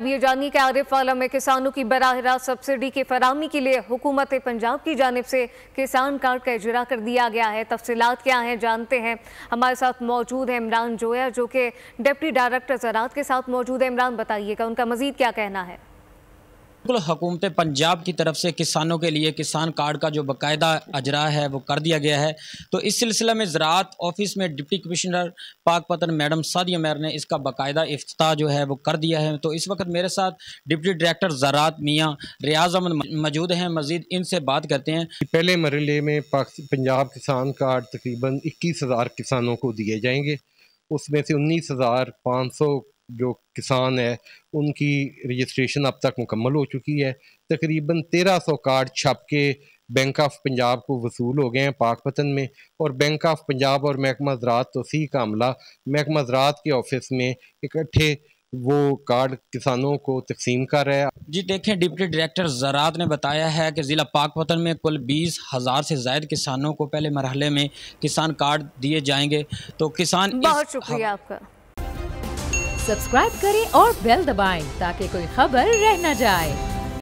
ये जानिए कि आरिफ वाला में किसानों की बराह रास्त सब्सिडी की फराहमी के लिए हुकूमत पंजाब की जानिब से किसान कार्ड का इजरा कर दिया गया है। तफसीलात क्या हैं जानते हैं। हमारे साथ मौजूद है इमरान जोया जो कि डिप्टी डायरेक्टर ज़राअत के साथ मौजूद है। इमरान, बताइएगा उनका मजीद क्या कहना है। बिल्कुल, हुकूमत पंजाब की तरफ से किसानों के लिए किसान कार्ड का जो बाकायदा अजरा है वो कर दिया गया है। तो इस सिलसिले में ज़राअत ऑफिस में deputy commissioner Pakpattan madam Sadia Mehr ने इसका बाकायदा इफ्तिताह जो है वो कर दिया है। तो इस वक्त मेरे साथ डिप्टी डायरेक्टर ज़राअत मियाँ रियाज अहमद मौजूद हैं। मज़ीद इनसे बात करते हैं। पहले मरहले में पंजाब किसान कार्ड तकरीबन 21,000 किसानों को दिए जाएंगे। उसमें से 19,500 जो किसान है उनकी रजिस्ट्रेशन अब तक मुकम्मल हो चुकी है। तकरीबन 1,300 कार्ड छप के बैंक ऑफ पंजाब को वसूल हो गए हैं पाकपतन में, और बैंक ऑफ पंजाब और महकमा ज़राअत तौसीक का अमला महकमा ज़राअत के ऑफिस में इकट्ठे वो कार्ड किसानों को तकसीम कर रहे हैं। जी देखें, डिप्टी डायरेक्टर ज़राअत ने बताया है कि ज़िला पाकपतन में कुल 20,000 से ज़ायद किसानों को पहले मरहले में किसान कार्ड दिए जाएंगे। तो किसान बहुत शुक्रिया आपका। सब्सक्राइब करें और बेल दबाएं ताकि कोई खबर रह न जाए।